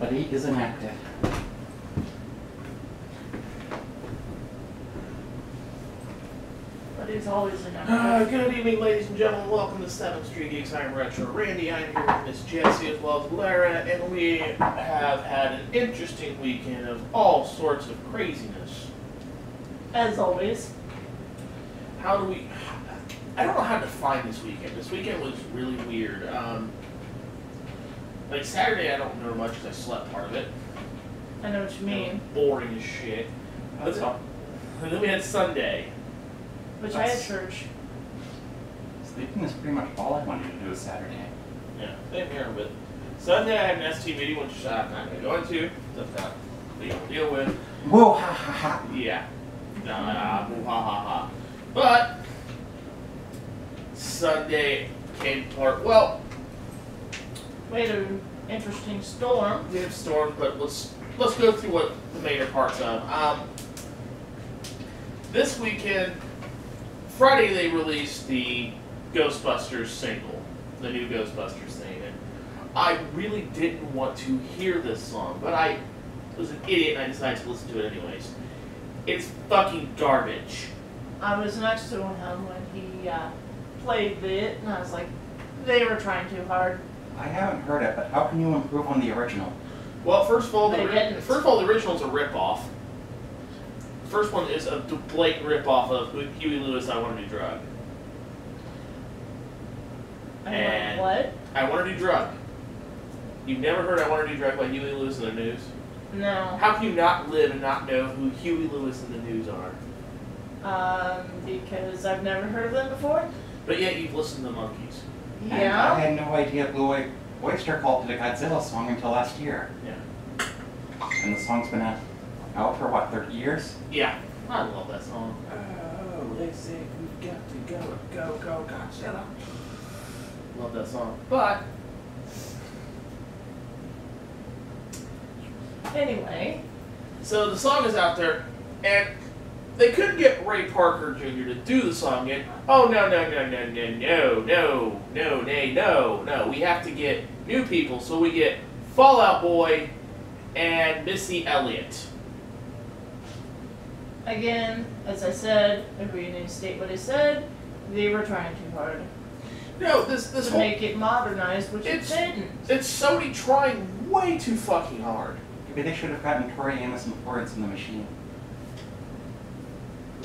Somebody is inactive. But it's always inactive. Good evening, ladies and gentlemen. Welcome to 7th Street Geeks. I'm Retro Randy. I'm here with Miss Jessie as well as Lara, and we have had an interesting weekend of all sorts of craziness. As always. I don't know how to define this weekend. This weekend was really weird. Like Saturday, I don't remember much because I slept part of it. I know what you mean. Boring as shit. That's all. And then we had Sunday. Which I had church. Sleeping is pretty much all I wanted to do this Saturday. Yeah, same here. But Sunday I had an ST meeting, which I'm not going to go into. Stuff that we don't deal with. Whoa, ha ha ha. Yeah. Ha ha ha. But Sunday came apart. Well, We had an interesting storm. we have storms, but let's go through what the major parts of. This weekend, Friday they released the Ghostbusters single, the new Ghostbusters thing, and I really didn't want to hear this song, but I was an idiot and I decided to listen to it anyways. It's fucking garbage. I was next to him when he played it, and I was like, they were trying too hard. I haven't heard it, but how can you improve on the original? Well, first of all, They didn't. the original's a ripoff. The first one is a blatant ripoff of Huey Lewis, I Want to Do Drug. I'm like, what? I Want to Do Drug. You've never heard I Want to Do Drug by Huey Lewis and the News? No. How can you not live and not know who Huey Lewis and the News are? Because I've never heard of them before. But yet you've listened to the Monkees. And I Yeah. had no idea Blue Oyster Cult did a Godzilla song until last year. Yeah. And the song's been out for what, 30 years? Yeah. I love that song. Oh, they say we've got to go, Godzilla. Love that song. But Anyway, so the song is out there, and they couldn't get Ray Parker Jr. to do the song yet. Oh, no. We have to get new people, so we get Fall Out Boy and Missy Elliott. again, as I said, if we need to state what I said, they were trying too hard No, this to whole... make it modernized, which it didn't. It's Sony trying way too fucking hard. Maybe they should have gotten Tori Amos and Florence in the Machine.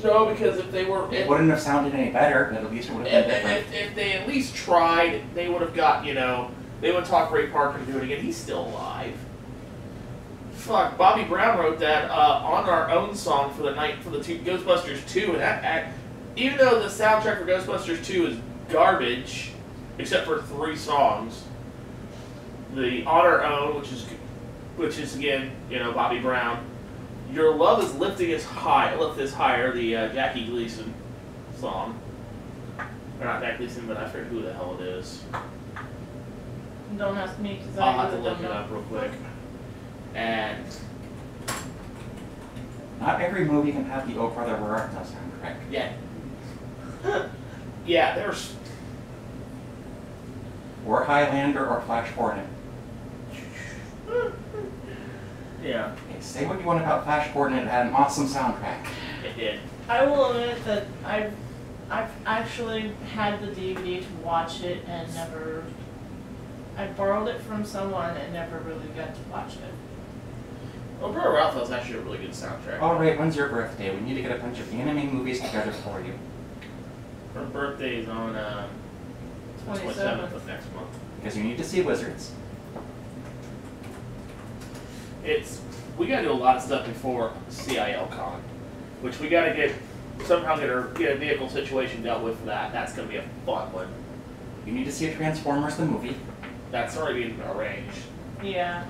No, because if they were... It wouldn't have sounded any better, but at least it would have been different. If they at least tried, they would have got, they would talk Ray Parker to do it again. He's still alive. Fuck, Bobby Brown wrote that On Our Own song for the Ghostbusters 2, and that even though the soundtrack for Ghostbusters 2 is garbage, except for 3 songs, the On Our Own, which is again, Bobby Brown, Your Love is Lifting Us Higher, the Jackie Gleason song. Or not Jackie Gleason, but I forget who the hell it is. Don't ask me because I'll I have to really look don't it know. up real quick. And Not every movie can have the Oh Brother Where Art Thou soundtrack. yeah, there's Or Highlander or Flash Gordon. yeah, Okay, say what you want about Flash Gordon, it had an awesome soundtrack. it did. I will admit that I've actually had the DVD to watch it and never. I borrowed it from someone and never really got to watch it. Well, Brother Ralph's actually a really good soundtrack. Alright, when's your birthday? We need to get a bunch of anime movies together for you. Her birthday is on 27th of next month. Because you need to see Wizards. We gotta do a lot of stuff before CIL Con, which we gotta somehow get a vehicle situation dealt with for that. That's gonna be a fun one. You need to see Transformers the movie. That's already been arranged. Yeah.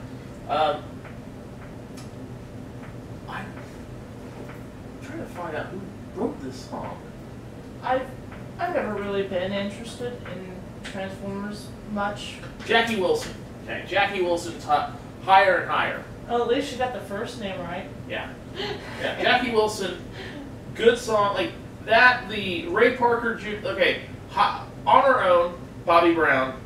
I'm trying to find out who wrote this song. I've never really been interested in Transformers much. Jackie Wilson. Okay, Jackie Wilson's Higher and Higher. Oh, at least you got the first name right. Yeah. Yeah, Jackie Wilson, good song. Like that, the Ray Parker, On Our Own, Bobby Brown,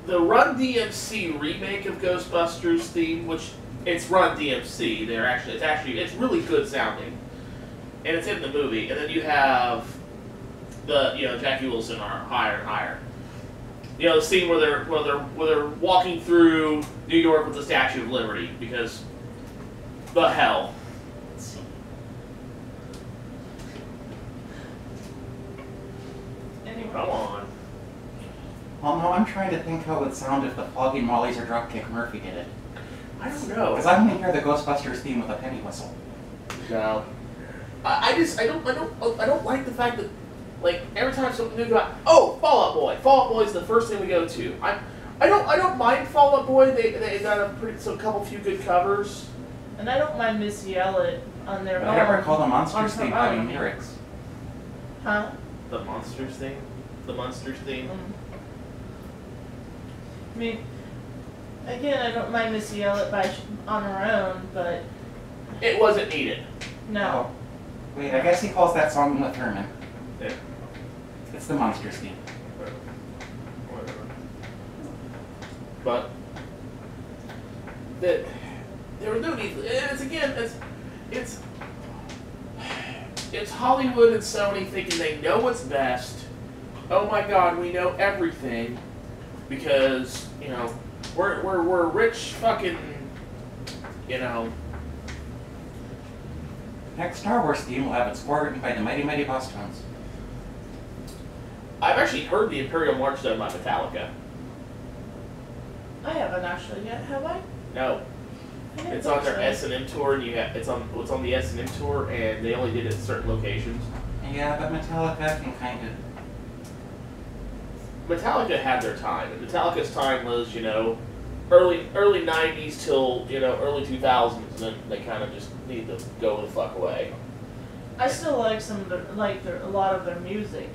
the Run DMC remake of Ghostbusters theme, which it's Run DMC. It's really good sounding, and it's in the movie. And then you have the Jackie Wilson are Higher and Higher. The scene where they're walking through New York with the Statue of Liberty because the hell. Anyway. Come on. Well, no, I'm trying to think how it would sound if the Flogging Mollies or Dropkick Murphy did it. I don't know. Because I only hear the Ghostbusters theme with a penny whistle. No. I don't like the fact that, like, every time something new got, oh, Fall Out Boy. Fall Out Boy is the first thing we go to. I don't mind Fall Out Boy. They got a couple few good covers. And I don't mind Missy Elliott on their But own. I don't recall the Monsters on her theme having own. lyrics. Huh? The Monsters theme? The Monsters theme? I mean, again, I don't mind Missy Elliott on her own, but It wasn't needed. no. Oh. Wait, I guess he calls that song Uma Thurman. Yeah. It's the Monsters theme. Whatever. But there was no need. It's Hollywood and Sony thinking they know what's best. Oh my God, we know everything because we're rich fucking Next Star Wars theme will have its score written by the Mighty Mighty Boss Tones. I've actually heard the Imperial March done by Metallica. I haven't actually yet, have I? No. I didn't It's on think their so. S&M tour, and it's on the S&M tour, and they only did it at certain locations. Yeah, but Metallica can kind of... Metallica had their time, and Metallica's time was, early 90s till, early 2000s, and then they kind of just need to go the fuck away. I still like a lot of their music.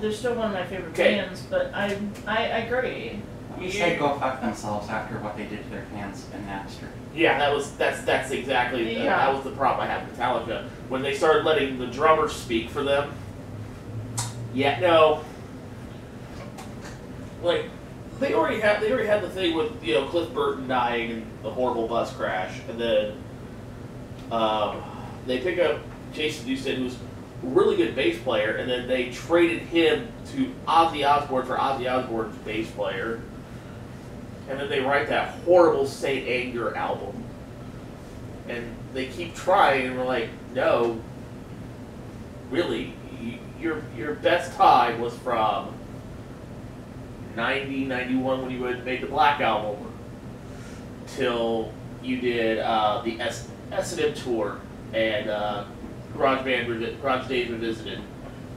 They're still one of my favorite bands, but I agree. You said go fuck themselves after what they did to their fans in Napster. Yeah, that's exactly Yeah. that was the problem I had with Metallica when they started letting the drummers speak for them. Yeah, no. Like they already had the thing with Cliff Burton dying in the horrible bus crash, and then they pick up Jason Newsted, who's a really good bass player, and then they traded him to Ozzy Osbourne for Ozzy Osbourne's bass player. And then they write that horrible Saint Anger album. And they keep trying, and we're like, no, really, your best time was from 90, 91 when you made the Black Album, till you did the S&M tour and Garage Days Revisited.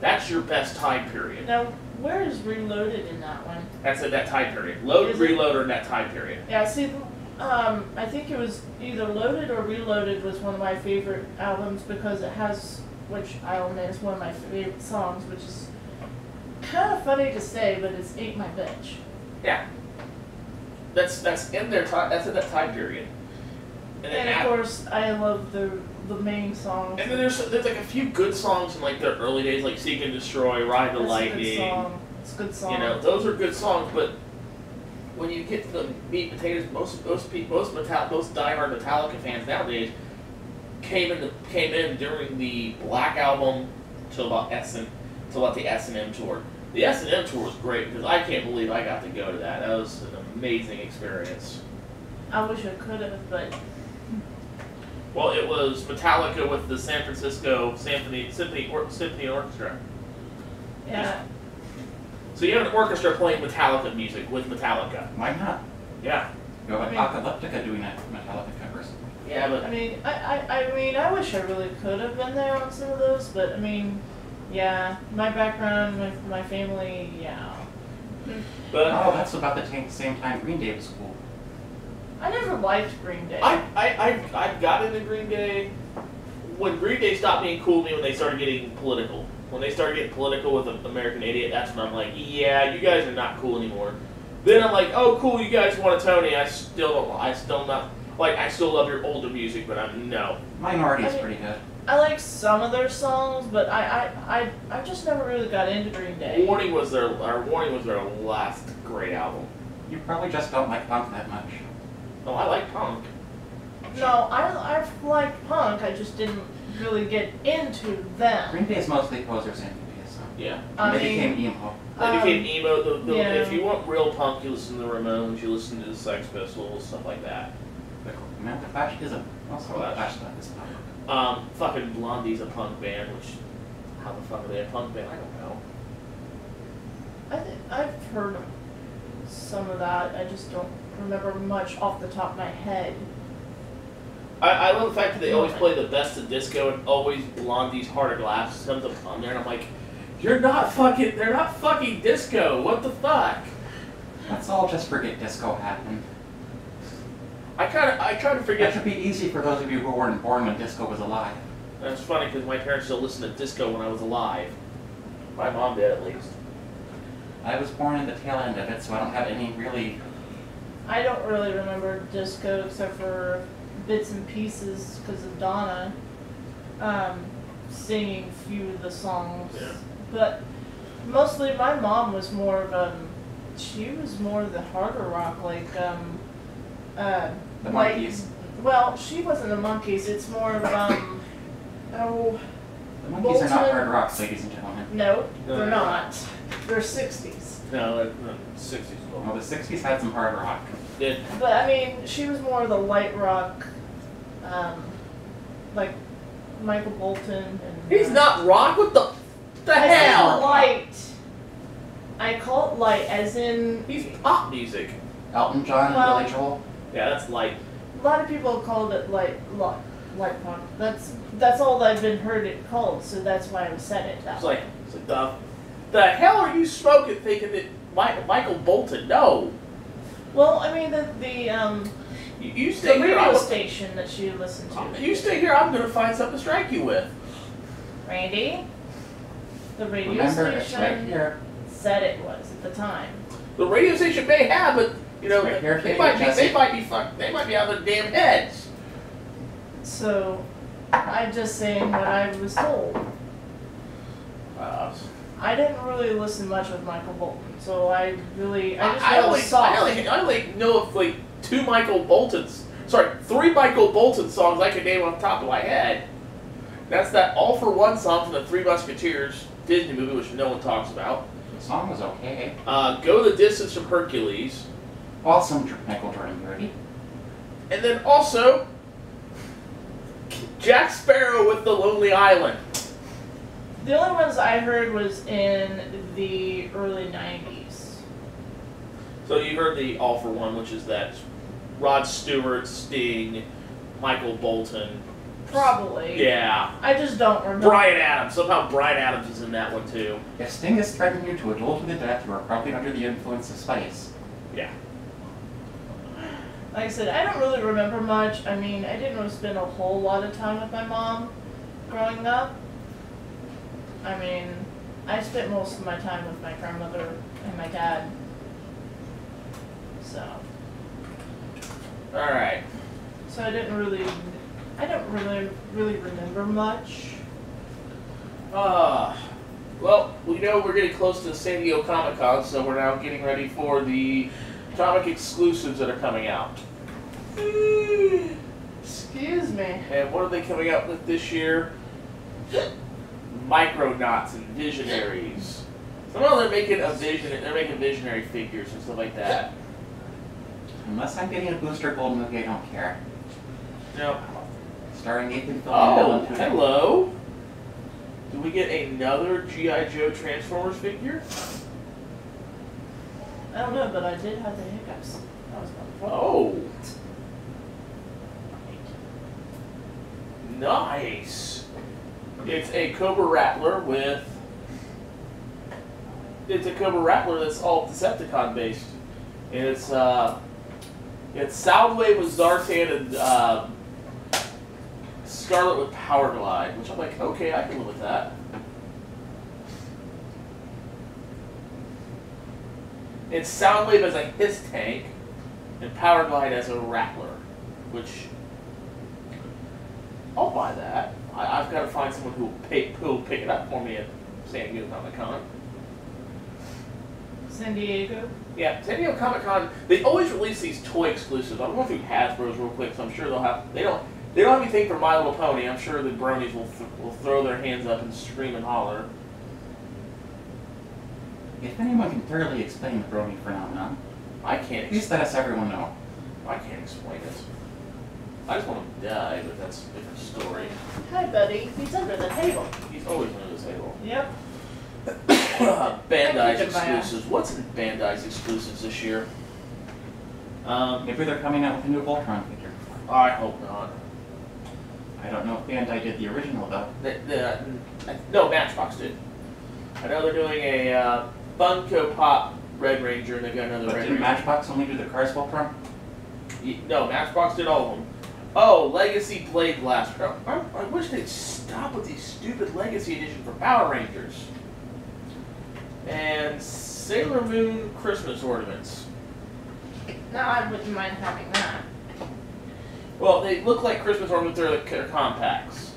That's your best time period. Now, where is Reloaded in that one? That's in that time period. Reload or in that time period. Yeah, see, I think it was either Loaded or Reloaded was one of my favorite albums because it has, which I'll admit is one of my favorite songs, which is kind of funny to say, but it's Ain't My Bitch. Yeah. That's in their time. That's in that time period. And of course, I love the main songs. And then there's like a few good songs in like their early days, like Seek and Destroy, Ride the Lightning. It's a good song. Those are good songs. But when you get to the meat and potatoes, most diehard Metallica fans nowadays came in during the Black Album till about the S&M tour. The S&M tour was great because I can't believe I got to go to that. That was an amazing experience. I wish I could have, but. Well, it was Metallica with the San Francisco Symphony Orchestra. Yeah. So you have an orchestra playing Metallica music with Metallica. Why not? Yeah. You have Apocalyptica doing Metallica covers. Yeah, but I mean, I wish I really could have been there on some of those, but I mean, yeah, my background, my family, yeah. But Oh, that's about the same time Green Day was cool. I never liked Green Day. I got into Green Day when Green Day stopped being cool to me when they started getting political. When they started getting political with American Idiot, that's when I'm like, yeah, you guys are not cool anymore. Then I'm like, oh, cool, you guys want a Tony. I still love your older music, but no. Minority's pretty good. I like some of their songs, but I just never really got into Green Day. Warning was their last great album. You probably just don't like punk that much. No, I like punk. No, I liked punk. I just didn't really get into them. Green Day is mostly posers anyways. So. Yeah. They became emo. They became emo. Yeah. If you want real punk, you listen to the Ramones, you listen to the Sex Pistols, stuff like that. The Clash is also Clash. Clash stuff is punk. Fucking Blondie's a punk band, which, how the fuck are they a punk band? I don't know. I've heard some of that. I just don't remember much off the top of my head. I love the fact that they always play the best of disco and always Blondie's Heart of Glass comes up on there, and I'm like, they're not fucking disco, what the fuck? Let's all just forget disco happened. I try to forget. That should be easy for those of you who weren't born when disco was alive. That's funny because my parents still listened to disco when I was alive. My mom did, at least. I was born in the tail end of it, so I don't have any really... I don't really remember disco except for bits and pieces because of Donna singing a few of the songs. Yeah. But mostly my mom was more of she was more of the harder rock, like The Monkees. Well, she wasn't the Monkees. It's more of The Monkees are not Bolton. hard rocks, ladies and gentlemen. No, No, they're they're not. They're 60s. No, 60s as Well, well. the 60s had some hard rock. Did But I mean, she was more of the light rock, like Michael Bolton and. he's not rock. What the I said hell? light. I call it light, as in He's pop music. Elton John, Well- Billy Joel. Yeah, that's light. a lot of people called it light pop. That's all I've been heard it called, so that's why I said it that It's way. like the hell are you smoking thinking that Michael Bolton? No. Well, I mean You the stay here. radio station that she listened to. You stay here. I'm gonna find something to strike you with. Randy, the radio Remember, it's station right here. said it was at the time. The radio station may have, but you know Right here, they might be Jesse. they might be out of their damn heads. So I'm just saying what I was told. I didn't really listen much with Michael Bolton, so I just know the song. I only know of like three Michael Bolton songs I can name off the top of my head. That's that All for One song from the Three Musketeers Disney movie, which no one talks about. The song was okay. Go the Distance from Hercules. Awesome Michael Jordan parody. And then also Jack Sparrow with The Lonely Island. The only ones I heard was in the early 90s. So you heard the All for One, which is that Rod Stewart, Sting, Michael Bolton. Probably. Yeah. I just don't remember. Bryan Adams. Somehow Bryan Adams is in that one too. If Sting is threatening you to a duel to the death, you are probably under the influence of spice. Yeah. Like I said, I don't really remember much. I mean, I didn't really spend a whole lot of time with my mom growing up. I mean, I spent most of my time with my grandmother and my dad. So Alright. I don't really remember much. Well, we know we're getting close to the San Diego Comic-Con, so we're now getting ready for the comic exclusives that are coming out. Excuse me. And what are they coming out with this year? Micronauts and Visionaries. Somehow they're making visionary figures and stuff like that. Unless I'm getting a Booster Gold movie, I don't care. No. Starring Nathan Fillion. Oh, hello. Do we get another G.I. Joe Transformers figure? I don't know, but I did have the hiccups. That was wonderful. Oh. Nice. It's a Cobra Rattler that's all Decepticon based. And it's Soundwave with Zartan and Scarlet with Power Glide, which I'm like, okay, I can live with that. It's Soundwave as a Hiss Tank, and Power Glide as a Rattler, which I'll buy that. I've got to find someone who'll pick it up for me at San Diego Comic-Con. San Diego. Yeah, San Diego Comic Con. They always release these toy exclusives. I'm going through Hasbro's real quick, so I'm sure they'll have. They don't have anything for My Little Pony. I'm sure the bronies will throw their hands up and scream and holler. If anyone can thoroughly explain the brony phenomenon, I can't. please let us everyone know. I can't explain it. I just want him to die, but that's a different story. Hi, buddy. He's under the table. He's always under the table. Yep. Bandai's exclusives. What's in Bandai's exclusives this year? Maybe they're coming out with a new Voltron figure. I hope not. I don't know if Bandai did the original, though. No, Matchbox did. I know they're doing a Funko Pop Red Ranger, and they've got another But Red didn't Ranger. Matchbox only do the Cars Voltron? No, Matchbox did all of them. Oh, Legacy Blade Blaster. I wish they'd stop with these stupid Legacy Edition for Power Rangers. And Sailor Moon Christmas ornaments. No, I wouldn't mind having that. Well, they look like Christmas ornaments. They're compacts.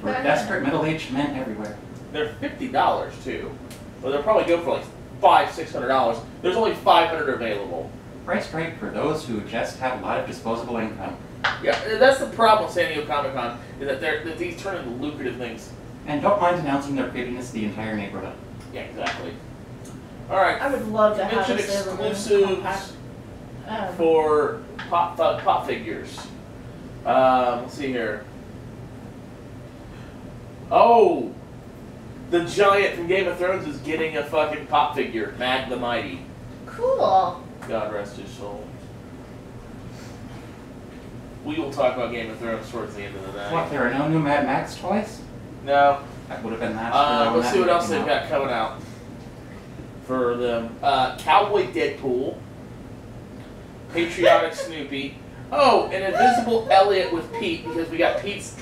For desperate middle-aged men everywhere. They're $50 too. Well, they'll probably go for like $600. There's only 500 available. Price right for those who just have a lot of disposable income. Yeah, that's the problem with San Diego Comic Con, is that these turn into lucrative things. And don't mind announcing their creepiness to the entire neighborhood. Yeah, exactly. All right. I would love to have Convention a Sailor Moon exclusives compact. for pop figures. Let's see here. Oh, the giant from Game of Thrones is getting a fucking pop figure, Mag the Mighty. Cool. God rest his soul. We will talk about Game of Thrones towards the end of the night. What, there are no new Mad Max toys? No. That would have been last year. Let's see what else they've got coming out for them. Cowboy Deadpool, Patriotic Snoopy. Oh, an Invisible Elliot with Pete, because we got Pete's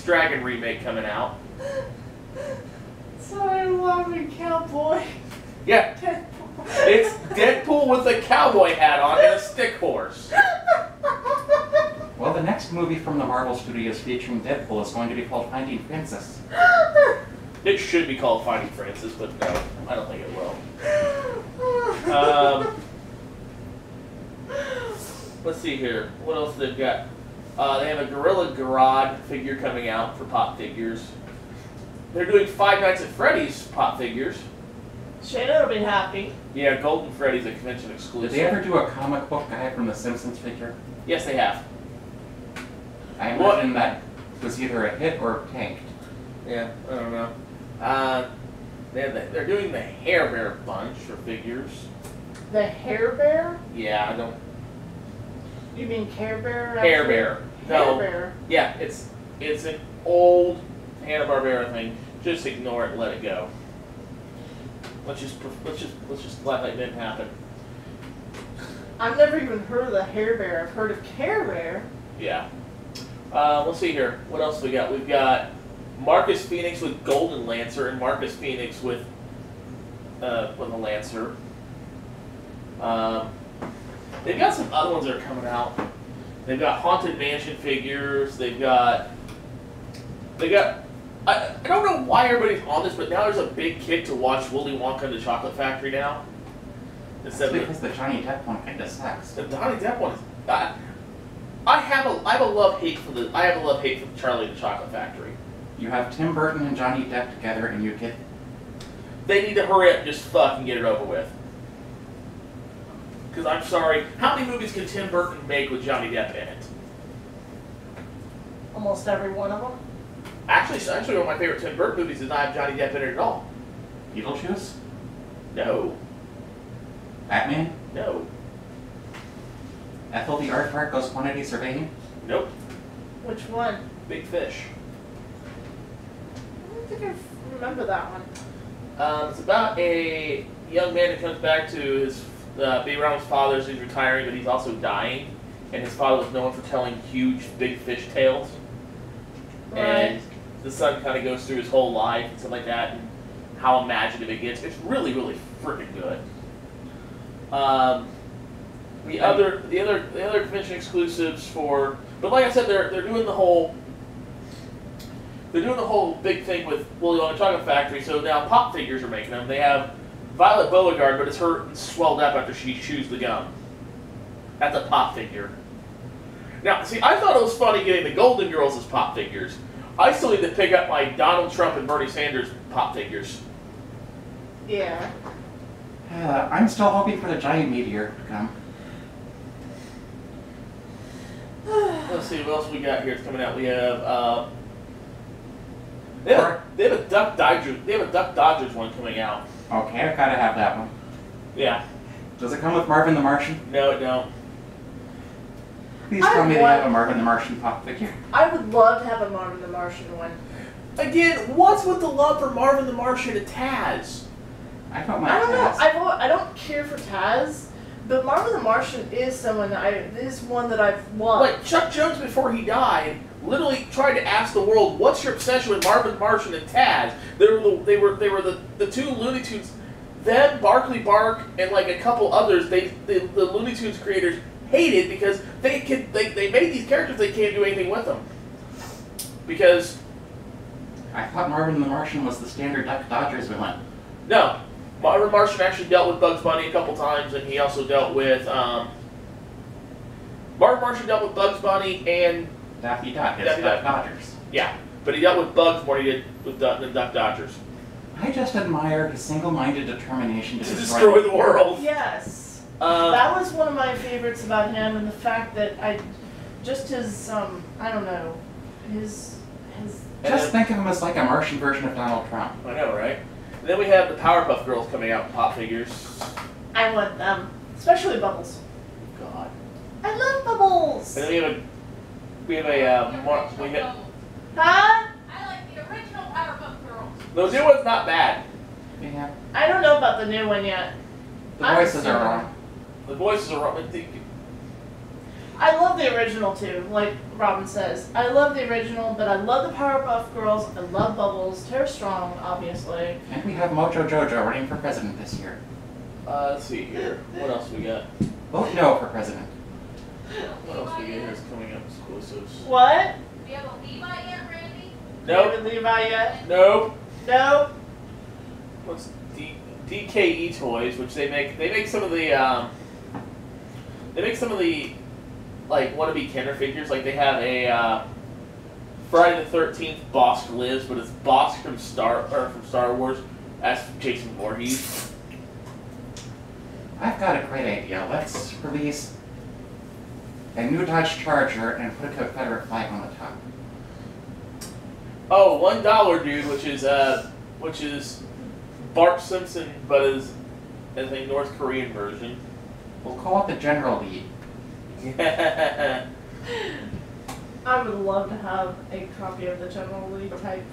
Dragon remake coming out. Sorry, I'm laughing, cowboy. Yeah, it's Deadpool with a cowboy hat on and a stick horse. Well, the next movie from the Marvel Studios featuring Deadpool is going to be called Finding Francis. It should be called Finding Francis, but no, I don't think it will. Let's see here. What else they've got? They have a Gorilla Grodd figure coming out for pop figures. They're doing Five Nights at Freddy's pop figures. Shayna will be happy. Yeah, Golden Freddy's a convention exclusive. Did they ever do a comic book guy from The Simpsons figure? Yes, they have. I imagine that was either a hit or tanked. Yeah, I don't know. They're doing the Hair Bear bunch for figures. The Hair Bear? Yeah, I don't. You mean Care Bear? Hair Bear. No. Hair Bear. Yeah, it's an old Hanna-Barbera thing. Just ignore it and let it go. Let's just let that didn't happen. I've never even heard of the Hair Bear. I've heard of Care Bear. Yeah. Let's see here. What else we got? We've got Marcus Phoenix with Golden Lancer and Marcus Phoenix with a Lancer. They've got some other ones that are coming out. They've got Haunted Mansion figures. They've got. I don't know why everybody's on this, but now there's a big kick to watch Willy Wonka and the Chocolate Factory now. Instead of Because the Johnny Depp one kind of sucks. the Johnny Depp one is. I have a love-hate for Charlie and the Chocolate Factory. You have Tim Burton and Johnny Depp together and you get... They need to hurry up and just fucking get it over with. Because I'm sorry, how many movies can Tim Burton make with Johnny Depp in it? Almost every one of them. Actually, one of my favorite Tim Burton movies does not have Johnny Depp in it at all. Beetlejuice? No. Batman? No. Ethel the Aardvark goes quantity surveying? Nope. Which one? Big Fish. I don't think I remember that one. It's about a young man who comes back to his be around his father as he's retiring, but he's also dying, and his father was known for telling huge big fish tales. Right. And the son kind of goes through his whole life and stuff like that, and how imaginative it gets. It's really, really freaking good. The other convention exclusives for, but like I said, they're doing the whole big thing with Willy Wonka Chocolate Factory. So now pop figures are making them. They have Violet Beauregard, but it's her swelled up after she chews the gum. That's a pop figure. Now, see, I thought it was funny getting the Golden Girls as pop figures. I still need to pick up my Donald Trump and Bernie Sanders pop figures. Yeah. I'm still hoping for the giant meteor to come. Let's see what else we got here. It's coming out. We have they have a Duck Dodgers. They have a Duck Dodgers one coming out. Okay, I've got to have that one. Yeah. Does it come with Marvin the Martian? No, it don't. Please tell me they have a Marvin the Martian pop figure. I would love to have a Marvin the Martian one. Again, what's with the love for Marvin the Martian and Taz? I don't I don't know. I don't care for Taz, but Marvin the Martian is someone that is one that I've loved. Like Chuck Jones before he died, literally tried to ask the world, "What's your obsession with Marvin the Martian and Taz?" They were the two Looney Tunes. Them, Barkley Bark, and like a couple others. The Looney Tunes creators hated because they made these characters, they can't do anything with them because I thought Marvin the Martian was the standard Duck Dodgers villain. no. Marvin Martian actually dealt with Bugs Bunny a couple times, and he also dealt with Marvin Martian dealt with Bugs Bunny and Daffy Duck as Daffy Duck Duck. Dodgers. Yeah, but he dealt with Bugs more than he did with the Duck Dodgers. I just admire his single-minded determination to To destroy the world. Yes. That was one of my favorites about him, and the fact that his I don't know, his. Just think of him as like a Martian version of Donald Trump. I know, right? And then we have the Powerpuff Girls coming out in pop figures. I want them, especially Bubbles. God. I love Bubbles. And then we have a Huh? I like the original Powerpuff Girls. the new one's not bad. Yeah. I don't know about the new one yet. The voices are wrong. The voices are wrong. I love the original too, like Robin says. I love the original, but I love the Powerpuff Girls. I love Bubbles. Tara Strong, obviously. And we have Mojo Jojo running for president this year. Let's see here. What else we got? Vote no for president. What else we got here is coming up exclusives. What? Do you have a Levi yet, Randy? Nope. David Levi yet? Nope. No. What's DKE Toys, which they make some of the like wannabe Kenner figures. Like they have a Friday the 13th Bosk Lives, but it's Bosk from Star Wars. That's Jason Voorhees. I've got a great idea. Let's release a new Dodge Charger and put a Confederate flag on the top. Oh, $1 dude, which is Bart Simpson, but as a North Korean version. We'll call it the General Lee. I would love to have a copy of the General Lee type.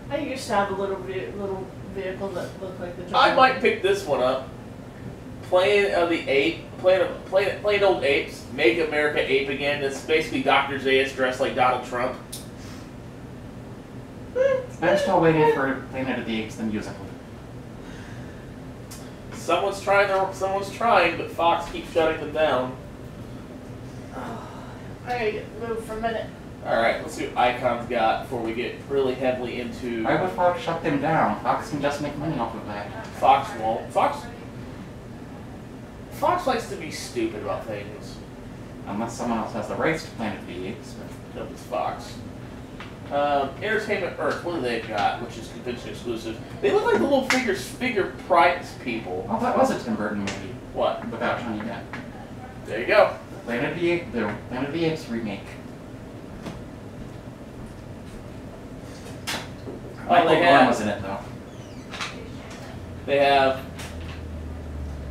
I used to have a little vehicle that looked like the General I might Lee. pick this one up. Planet Old Apes, Make America Ape Again. It's basically Dr. Zayas dressed like Donald Trump. I'm still waiting for Planet of the Apes, the musical. Someone's trying, but Fox keeps shutting them down. I gotta get moved for a minute. Alright, let's see what Icon's got before we get really heavily into... Why would Fox shut them down? Fox can just make money off of that. Fox won't. Fox likes to be stupid about things. Unless someone else has the rights to Planet of the Apes. Nope, it's Fox. Entertainment Earth, what do they got, which is convention exclusive? They look like the little figure prize people. Oh, that was a Tim Burton movie. What? Without Johnny Depp. There you go. The Planet of the Apes remake. Michael Gorn was in it though. They have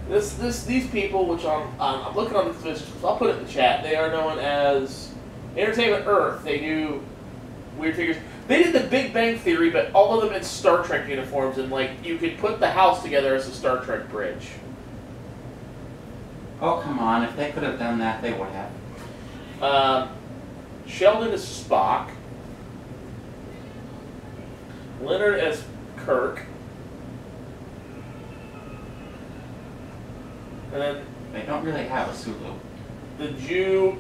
these people, which I'm looking on the convention. I'll put it in the chat. They are known as Entertainment Earth. They do weird figures. They did the Big Bang Theory, but all of them in Star Trek uniforms, and like you could put the house together as a Star Trek bridge. Oh, come on. If they could have done that, they would have. Sheldon is Spock. Leonard as Kirk. And then They don't really have a Sulu. the Jew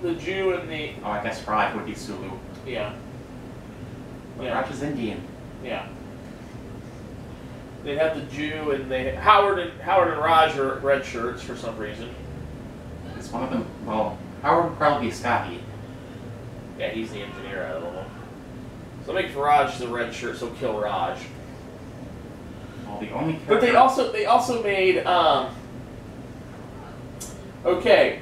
and the... Oh, I guess Raj would be Sulu. Yeah. But Yeah. Raj is Indian. Yeah. They have the Jew, and Howard and Raj are red shirts for some reason. Is one of them? Well, Howard would probably be Scotty. Yeah, he's the engineer out of them. So make Raj the red shirt, so kill Raj. Well, the only But they also made okay.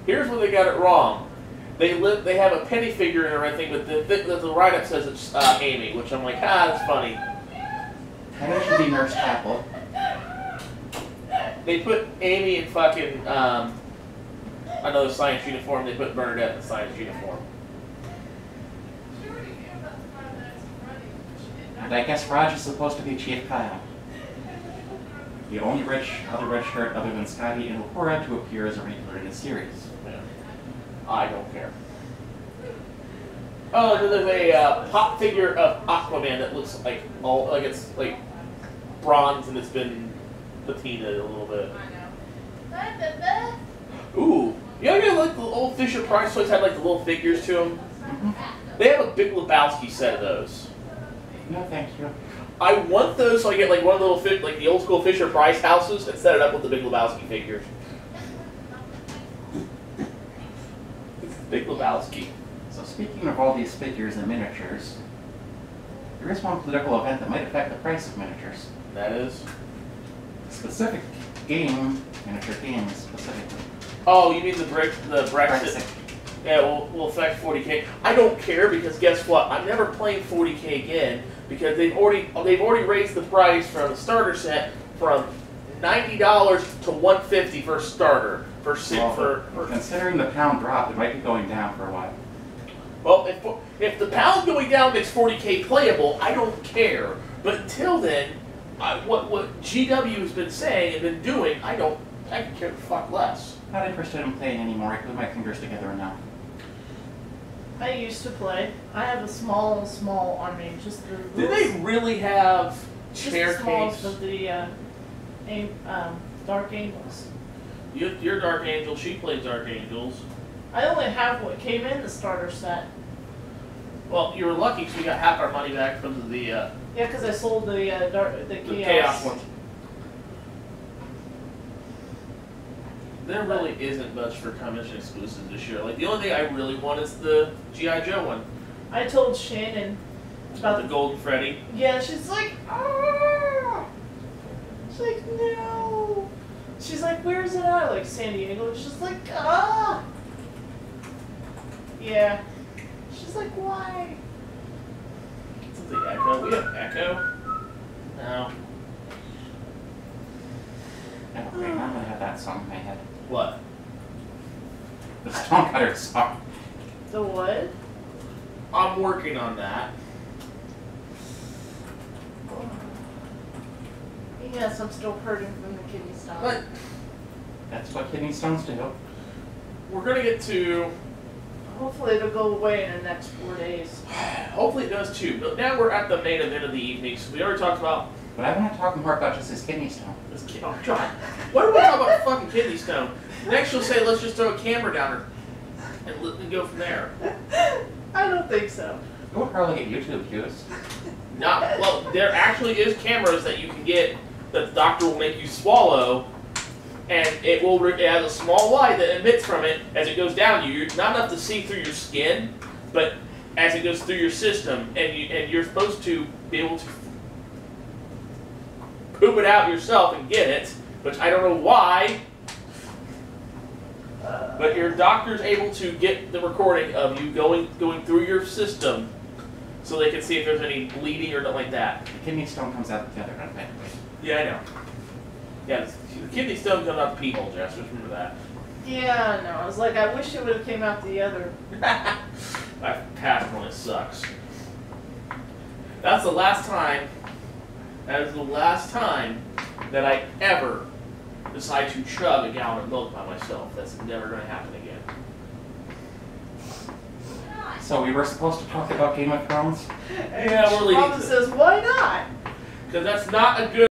Here's where they got it wrong. They have a penny figure and everything, but the write-up says it's Amy, which I'm like, that's funny. Penny should be Nurse Chapel. They put Amy in fucking another science uniform. They put Bernadette in the science uniform. And I guess Raj is supposed to be Chief Kyle. The only other red shirt other than Scotty and Uhura to appear as a regular in the series. Yeah. I don't care. Oh, and then there's a pop figure of Aquaman that looks like it's like bronze and it's been patinaed a little bit. Ooh, you know, like the old Fisher Price toys had like the little figures to them. Mm-hmm. They have a Big Lebowski set of those. No, thank you. I want those so I get like one of the little like the old school Fisher Price houses and set it up with the Big Lebowski figures. It's Big Lebowski. So speaking of all these figures and miniatures, there is one political event that might affect the price of miniatures. That is. Specific game, miniature games specifically. Oh, you mean the Brexit? Yeah, will affect 40K. I don't care because guess what? I'm never playing 40K again because they've already raised the price from the starter set from $90 to $150 for a starter for considering the pound drop, it might be going down for a while. Well, if the pound going down makes 40K playable, I don't care. But until then, what GW has been saying and been doing, I can care the fuck less. Not interested in playing anymore. I put my fingers together enough. I used to play. I have a small army. Just the Did they really have chair just the smallest case? of the Dark Angels. You're Dark Angel. She plays Dark Angels. I only have what came in the starter set. Well, you were lucky because we got half our money back from the Yeah, because I sold the Chaos one. There really isn't much for convention exclusives this year. Like the only thing I really want is the G.I. Joe one. I told Shannon about The Golden Freddy. Yeah, she's like, ah. She's like, no. She's like, where's it at? Like San Diego. She's like, ah. Yeah. She's like, why? Is it the Echo? We have Echo? No. Okay, now I'm gonna have that song in my head. What? The Stonecutter song. The what? I'm working on that. Yes, I'm still hurting from the kidney stone. But That's what kidney stones do. we're gonna get to. Hopefully it'll go away in the next 4 days. Hopefully it does too. But now we're at the main event of the evening. So we already talked about. But I want to talk more about just his kidney stone. This kid. Oh God! Why do we talk about fucking kidney stone? Next you'll say let's just throw a camera down her and go from there. I don't think so. You will probably get YouTube views. Not well. There actually is cameras that you can get that the doctor will make you swallow, and it has a small light that emits from it as it goes down you. You're not enough to see through your skin, but as it goes through your system, and you're supposed to be able to poop it out yourself and get it, which I don't know why. But your doctor's able to get the recording of you going through your system, so they can see if there's any bleeding or nothing like that. The kidney stone comes out together, doesn't it? Yeah, I know. Yeah, the kidney stone comes out the pee hole, Jess. Just remember that. Yeah, no. I was like, I wish it would have came out the other. My past one, it sucks. That's the last time. That is the last time that I ever decide to chug a gallon of milk by myself. That's never going to happen again. So we were supposed to talk about Game of Thrones? Yeah, we're leading Mama to says, why not? because that's not a good.